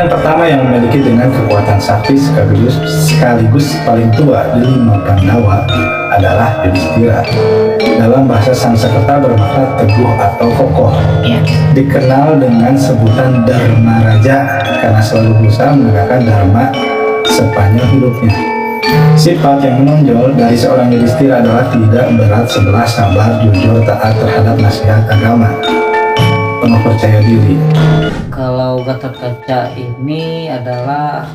yang pertama yang memiliki dengan kekuatan sakti sekaligus paling tua di 5 Pandawa adalah Yudhistira. Dalam bahasa Sanskerta bermakna teguh atau kokoh. Dikenal dengan sebutan Dharma Raja karena selalu berusaha menegakkan dharma sepanjang hidupnya. Sifat yang menonjol dari seorang Yudhistira adalah tidak berat sebelah, sabar, jujur, taat terhadap nasihat agama, penuh percaya diri. Kalau Gatotkaca ini adalah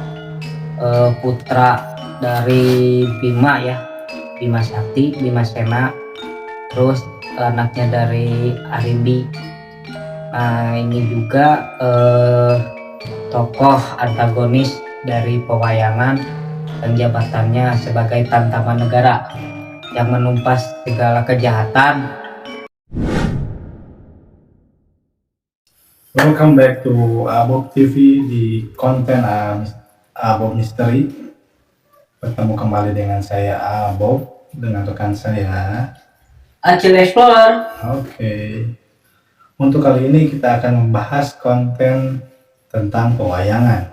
putra dari Bima ya, Bima Sakti, Bima Sena, terus anaknya dari Aribi. Nah ini juga tokoh antagonis dari pewayangan dan jabatannya sebagai Tantama Negara yang menumpas segala kejahatan. Welcome back to Abob TV di konten Abob Misteri. Bertemu kembali dengan saya Abob, dengan rekan saya Acil Explorer. Oke. Untuk kali ini kita akan membahas konten tentang pewayangan.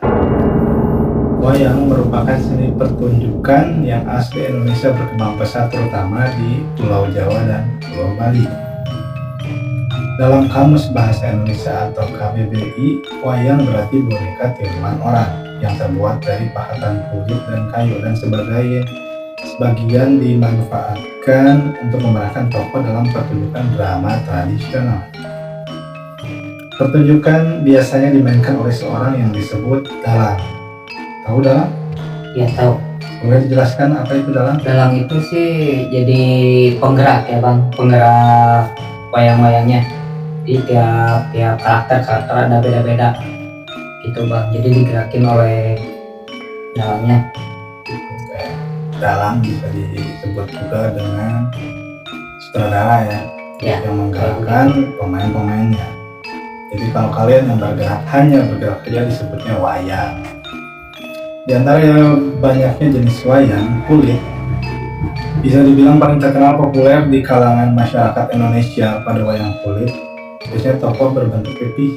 Wayang merupakan seni pertunjukan yang asli Indonesia berkembang pesat terutama di Pulau Jawa dan Pulau Bali. Dalam Kamus Bahasa Indonesia atau KBBI, wayang berarti boneka tiruan orang yang terbuat dari pahatan kulit dan kayu dan sebagian dimanfaatkan untuk memerankan tokoh dalam pertunjukan drama tradisional. Pertunjukan biasanya dimainkan oleh seorang yang disebut dalang. Tahu dalang? Ya tahu. Boleh dijelaskan apa itu dalang? Dalang itu sih jadi penggerak ya bang, penggerak wayang-wayangnya. Di tiap karakter ada beda-beda gitu bang, jadi digerakin oleh dalangnya. Dalang bisa disebut juga dengan sutradara ya, yang menggerakkan pemain-pemainnya. Jadi kalau kalian yang hanya bergerak saja disebutnya wayang. Di antara banyaknya jenis wayang, kulit bisa dibilang paling terkenal populer di kalangan masyarakat Indonesia. Pada wayang kulit biasanya tokoh berbentuk pipih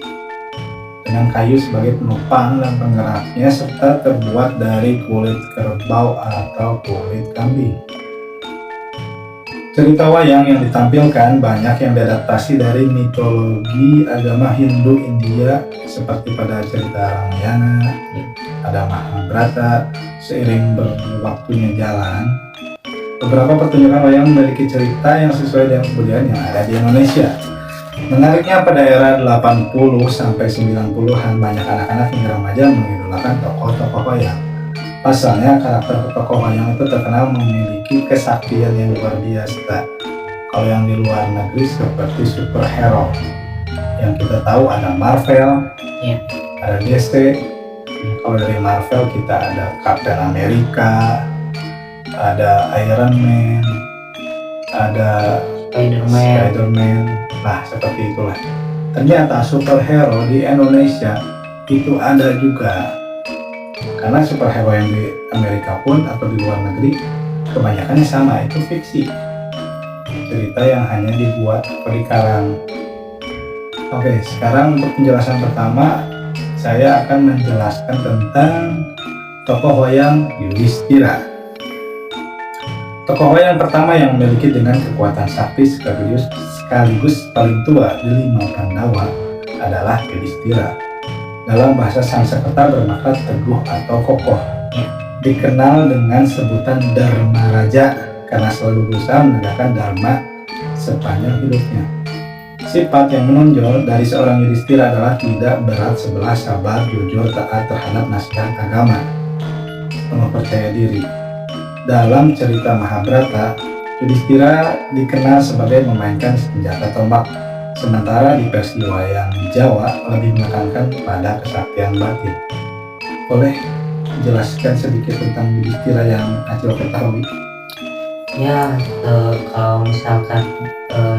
dengan kayu sebagai penopang dan penggeraknya serta terbuat dari kulit kerbau atau kulit kambing. Cerita wayang yang ditampilkan banyak yang diadaptasi dari mitologi agama Hindu India seperti pada cerita Ramayana, ada Mahabharata. Seiring berwaktunya jalan, beberapa pertunjukan wayang memiliki cerita yang sesuai dengan kebudayaan yang ada di Indonesia. Menariknya pada era 80 sampai 90-an banyak anak-anak hingga remaja mengidolakan tokoh-tokoh wayang. Pasalnya karakter tokoh wayang itu terkenal memiliki kesaktian yang luar biasa. Kalau yang di luar negeri seperti superhero, yang kita tahu ada Marvel, ada DC. Kalau dari Marvel kita ada Captain America, ada Iron Man, ada Spider-Man. Nah seperti itulah. Ternyata superhero di Indonesia itu ada juga. Karena superhero yang di Amerika pun atau di luar negeri kebanyakannya sama, itu fiksi. Cerita yang hanya dibuat atau dikarang. Oke, sekarang untuk penjelasan pertama saya akan menjelaskan tentang tokoh wayang Yudhistira. Tokoh wayang pertama yang memiliki dengan kekuatan sakti sekaligus paling tua di 5 Pandawa adalah Yudhistira. Dalam bahasa Sanskerta bermakna teguh atau kokoh. Dikenal dengan sebutan Dharma Raja karena selalu berusaha menegakkan dharma sepanjang hidupnya. Sifat yang menonjol dari seorang Yudhistira adalah tidak berat sebelah, sabar, jujur, taat terhadap nasihat agama, penuh percaya diri. Dalam cerita Mahabharata, Yudhistira dikenal sebagai memainkan senjata tombak, sementara di versi wayang Jawa lebih menekankan pada kesaktian batin. Boleh jelaskan sedikit tentang Yudhistira yang Acil ketahui? Ya, kalau misalkan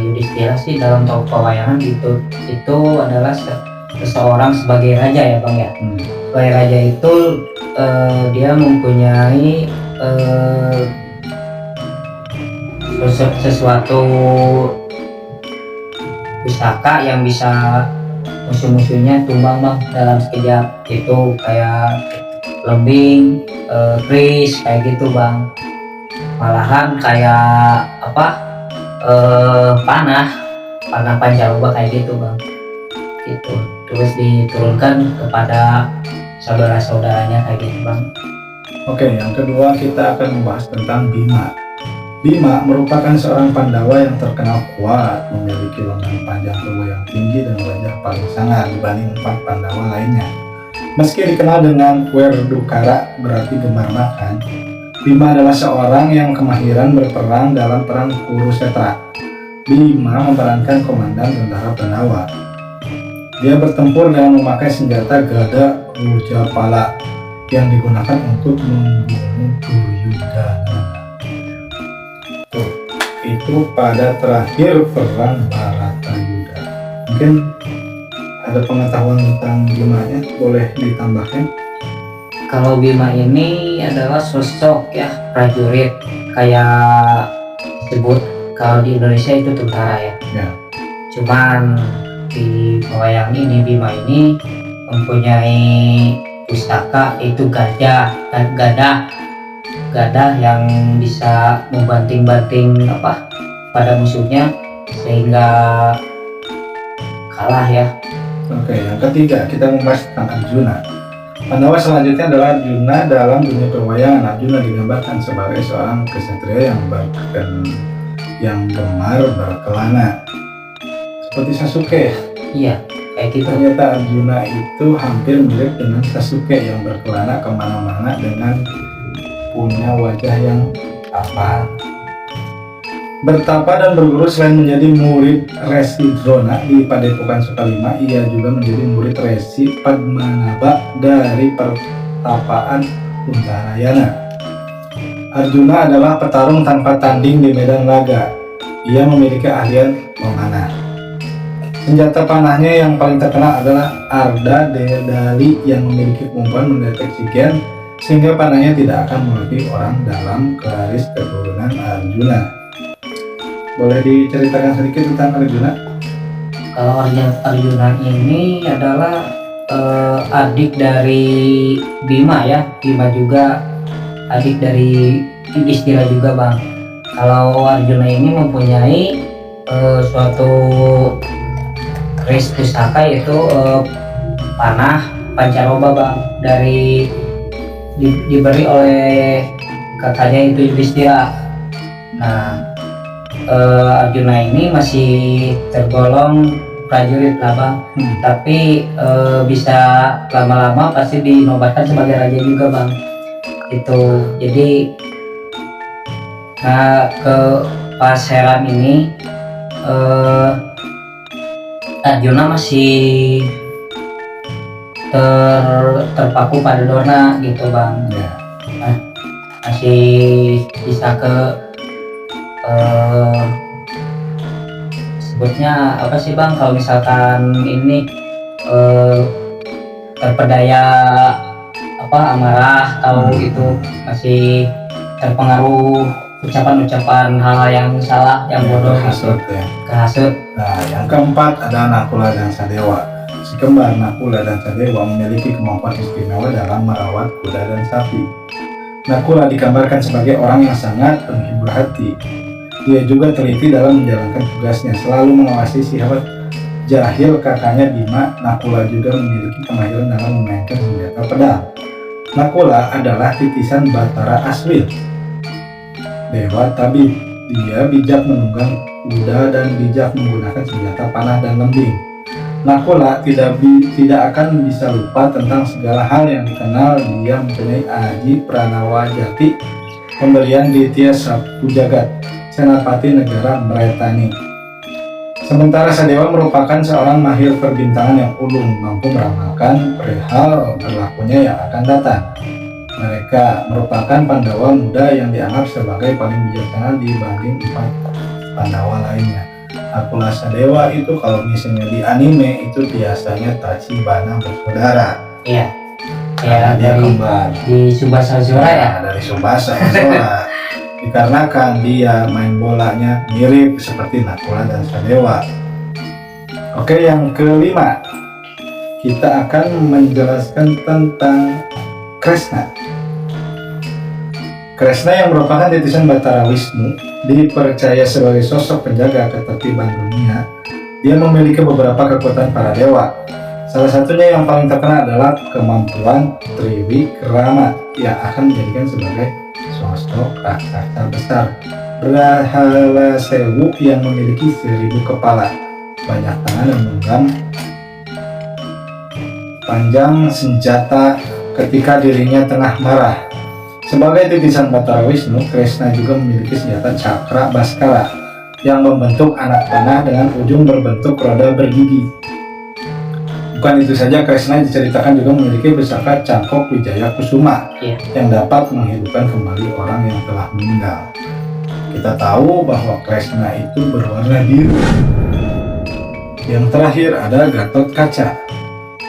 Yudhistira sih dalam tokoh pewayangan itu adalah seseorang sebagai raja ya bang ya. Sebagai raja itu dia mempunyai sesuatu pusaka yang bisa musuh-musuhnya tumbang bang dalam sekejap. Itu kayak Lembing, Kris kayak gitu bang. Malahan kayak apa, panah pancaroba kayak gitu bang. Gitu terus diturunkan kepada saudara-saudaranya kayak gitu bang. Oke, yang kedua kita akan membahas tentang Bima. Bima merupakan seorang Pandawa yang terkenal kuat, memiliki lengan panjang tubuh yang tinggi dan wajah paling sangar dibanding 4 Pandawa lainnya. Meski dikenal dengan Werdukara, berarti gemar makan, Bima adalah seorang yang kemahiran berperang dalam perang Kurusetra. Bima memerankan komandan tentara Pandawa. Dia bertempur dengan memakai senjata gada Rujapala yang digunakan untuk membunuh Duryudana. Itu pada terakhir perang Baratayuda. Mungkin ada pengetahuan tentang Bimanya, boleh ditambahkan? Kalau Bima ini adalah sosok ya prajurit, kayak disebut kalau di Indonesia itu tentara ya. Ya. Cuman di wayang ini Bima ini mempunyai pustaka, itu gadah yang bisa membanting-banting apa pada musuhnya sehingga kalah ya. Oke, yang ketiga kita membahas tentang Arjuna. Pandawa selanjutnya adalah Arjuna. Dalam dunia perwayangan, Arjuna digambarkan sebagai seorang ksatria yang gemar berkelana, seperti Sasuke. Iya, kayak gitu. Ternyata Arjuna itu hampir mirip dengan Sasuke yang berkelana kemana-mana dengan punya wajah yang tampan. Bertapa dan berguru, selain menjadi murid Resi Drona di Padepokan Sukalima, ia juga menjadi murid Resi Padmanabha dari Pertapaan Kuntarayana. Arjuna adalah petarung tanpa tanding di medan laga. Ia memiliki keahlian memanah. Senjata panahnya yang paling terkenal adalah Arda Dedali yang memiliki kemampuan mendeteksi gen sehingga panahnya tidak akan melebihi orang dalam garis keturunan Arjuna. Boleh diceritakan sedikit tentang Arjuna? Kalau Arjuna ini adalah adik dari Bima ya. Bima juga adik dari Yudhistira juga bang. Kalau Arjuna ini mempunyai suatu keris pusaka, yaitu panah pancaroba bang, diberi oleh kakaknya itu Yudhistira. Nah, Arjuna ini masih tergolong prajurit lah bang, tapi bisa lama-lama pasti dinobatkan sebagai raja juga bang. Itu jadi ke pas Heran ini Arjuna masih terpaku pada Dona gitu bang. Ya. Nah, masih bisa ke sebutnya apa sih bang, kalau misalkan ini terpedaya apa amarah atau itu masih terpengaruh ucapan-ucapan hal-hal yang salah, yang bodoh, Kehasut ya. kehasut. Nah, yang keempat ada Nakula dan Sadewa. Si kembar Nakula dan Sadewa memiliki kemampuan istimewa dalam merawat kuda dan sapi. Nakula digambarkan sebagai orang yang sangat penghibur hati. Dia juga teliti dalam menjalankan tugasnya, selalu mengawasi sahabat jahil kakaknya Bima. Nakula juga memiliki kemahiran dalam memainkan senjata pedang. Nakula adalah titisan Batara Aswin, dewa tabib. Dia bijak menunggang kuda dan bijak menggunakan senjata panah dan lembing. Nakula tidak akan bisa lupa tentang segala hal yang dikenal. Dia mempunyai Aji Pranawa Jati, pemberian Ditya Sapu Jagat, Senapati negara Mretani. Sementara Sadewa merupakan seorang mahir perbintangan yang ulung, mampu meramalkan perihal berlakunya yang akan datang. Mereka merupakan Pandawa muda yang dianggap sebagai paling bijaksana dibanding 4 Pandawa lainnya. Nakula Sadewa itu kalau misalnya di anime itu biasanya Tachibana bersaudara. Iya. Ya, Dia dari kembar. di Tsubasa Zora ya. Dari Tsubasa Zora. Dikarenakan dia main bolanya mirip seperti Nakula dan Sadewa. Oke, yang kelima kita akan menjelaskan tentang Kresna. Kresna yang merupakan titisan Batara Wisnu dipercaya sebagai sosok penjaga ketertiban dunia. Dia memiliki beberapa kekuatan para dewa. Salah satunya yang paling terkenal adalah kemampuan Triwikrama yang akan dijadikan sebagai sosok raksasa besar berhala sewu yang memiliki 1000 kepala, banyak tangan dan menggenggam panjang senjata ketika dirinya tengah marah. Sebagai titisan Batara Wisnu, Kresna juga memiliki senjata Cakra Baskara yang membentuk anak panah dengan ujung berbentuk roda bergigi. Bukan itu saja, Kresna diceritakan juga memiliki pusaka Cangkok Wijaya Kusuma yang dapat menghidupkan kembali orang yang telah meninggal. Kita tahu bahwa Kresna itu berwarna biru. Yang terakhir ada Gatot Kaca.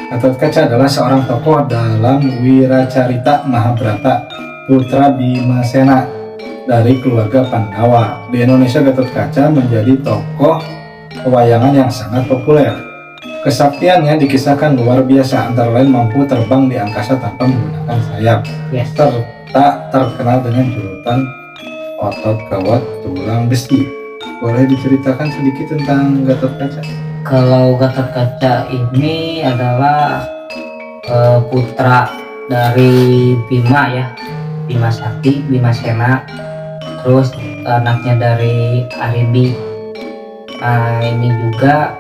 Gatot Kaca adalah seorang tokoh dalam Wiracarita Mahabharata, putra Bimasena dari keluarga Pandawa. Di Indonesia, Gatot Kaca menjadi tokoh pewayangan yang sangat populer. Kesaktiannya dikisahkan luar biasa, antara lain mampu terbang di angkasa tanpa menggunakan sayap, serta terkenal dengan julukan otot kawat tulang besi. Boleh diceritakan sedikit tentang Gatot Kaca? Kalau Gatot Kaca ini adalah putra dari Bima ya, Bima Sakti, Bimasena, terus anaknya dari Aribi. Nah, ini juga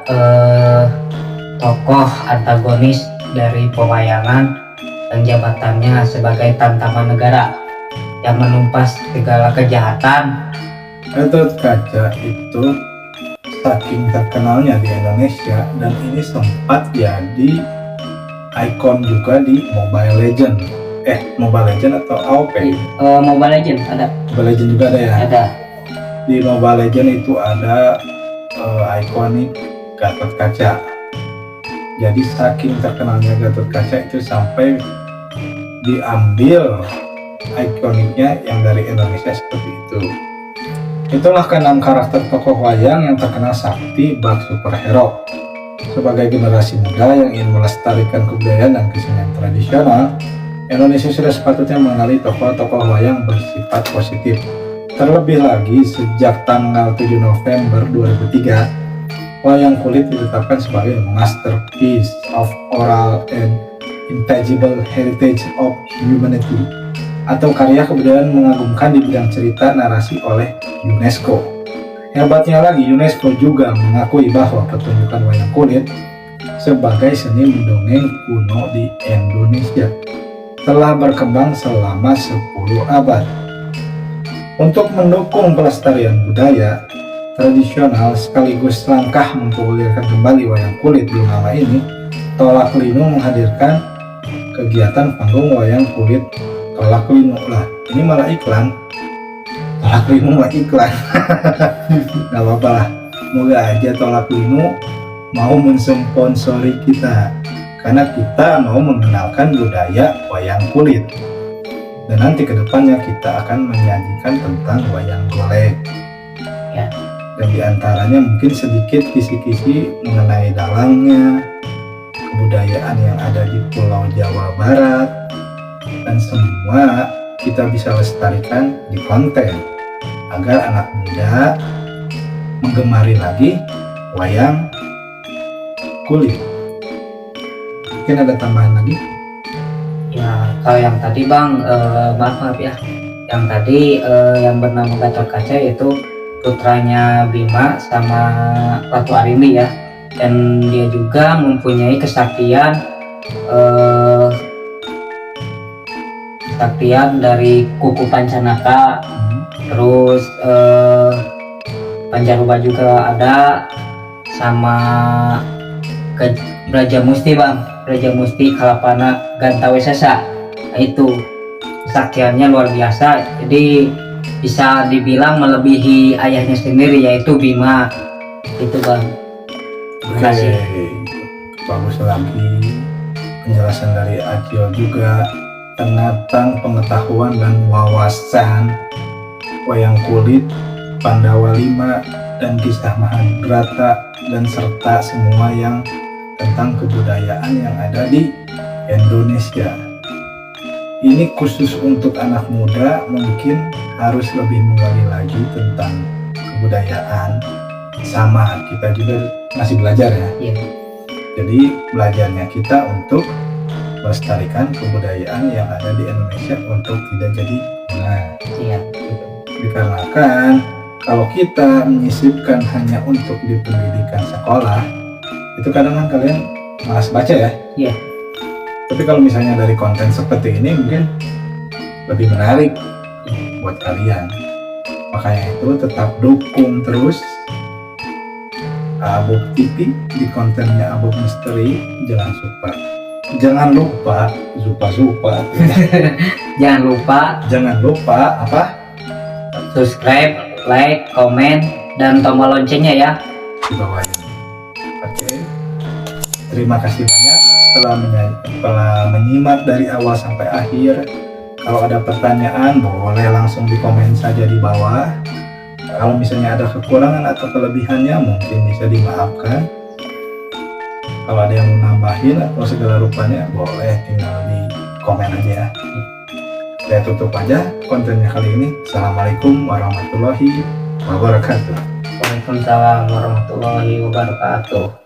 tokoh antagonis dari pewayangan dan jabatannya sebagai Tantama Negara yang menumpas segala kejahatan. Gatot Kaca itu saking terkenalnya di Indonesia dan ini sempat jadi ikon juga di Mobile Legend. Mobile Legend atau AoP? Mobile Legend ada. Mobile Legend juga ada ya? Ada. Di Mobile Legend itu ada ikonik Gatot Kaca. Jadi saking terkenalnya Gatot Kaca itu sampai diambil ikoniknya yang dari Indonesia seperti itu. Itulah ke-6 karakter tokoh wayang yang terkenal sakti bak superhero. Sebagai generasi muda yang ingin melestarikan kebudayaan dan kesenian tradisional, Indonesia sudah sepatutnya mengenali tokoh-tokoh wayang bersifat positif. Terlebih lagi sejak tanggal 7 November 2003, wayang kulit ditetapkan sebagai masterpiece of oral and intangible heritage of humanity, atau karya kebudayaan mengagumkan di bidang cerita narasi oleh UNESCO. Hebatnya lagi, UNESCO juga mengakui bahwa pertunjukan wayang kulit sebagai seni mendongeng kuno di Indonesia telah berkembang selama 10 abad. Untuk mendukung pelestarian budaya tradisional sekaligus langkah mempopulerkan kembali wayang kulit belum lama ini, Tolak Linu menghadirkan kegiatan panggung wayang kulit Tolak Linu lah. Ini malah iklan. Tolak Linu mah iklan. Gak apa-apa lah. Semoga aja Tolak Linu mau mensponsori kita, karena kita mau mengenalkan budaya wayang kulit. Dan nanti kedepannya kita akan menyajikan tentang wayang golek Ya. Dan diantaranya mungkin sedikit kisi-kisi mengenai dalangnya, kebudayaan yang ada di Pulau Jawa Barat, dan semua kita bisa lestarikan di konten agar anak muda menggemari lagi wayang kulit. Mungkin ada tambahan lagi? Ya, kalau yang tadi Bang, maaf ya, yang tadi yang bernama Gatot Kaca itu putranya Bima sama Ratu Arimbi ya, dan dia juga mempunyai kesaktian dari kuku Pancanaka, terus Panjaruba juga ada, sama Braja Musti Bang, Braja Musti Kalapana Gantawesesa. Nah, itu kesaktiannya luar biasa, jadi bisa dibilang melebihi ayahnya sendiri yaitu Bima. Itu Bang. Terima kasih. Bagus lagi penjelasan dari Acil juga tentang pengetahuan dan wawasan wayang kulit, Pandawa 5 dan kisah Mahabharata, dan serta semua yang tentang kebudayaan yang ada di Indonesia. Ini khusus untuk anak muda, mungkin harus lebih menggali lagi tentang kebudayaan. Sama, kita juga masih belajar ya. Iya. Jadi belajarnya kita untuk melestarikan kebudayaan yang ada di Indonesia untuk tidak jadi punah. Iya. Dikarenakan kalau kita menyisipkan hanya untuk di pendidikan sekolah, itu kadang kan kalian malas baca ya. Iya. Tapi kalau misalnya dari konten seperti ini mungkin lebih menarik buat kalian. Makanya itu tetap dukung terus Abub TV di kontennya Abub Misteri. Jangan lupa jangan lupa apa? Subscribe, like, komen, dan tombol loncengnya ya. Di bawah ini. Oke. Terima kasih banyak telah menyimak dari awal sampai akhir. Kalau ada pertanyaan boleh langsung di komen saja di bawah. Kalau misalnya ada kekurangan atau kelebihannya mungkin bisa dimaafkan. Kalau ada yang mau nambahin atau segala rupanya boleh tinggal di komen aja. Saya tutup aja kontennya kali ini. Assalamualaikum warahmatullahi wabarakatuh. Waalaikumsalam warahmatullahi wabarakatuh.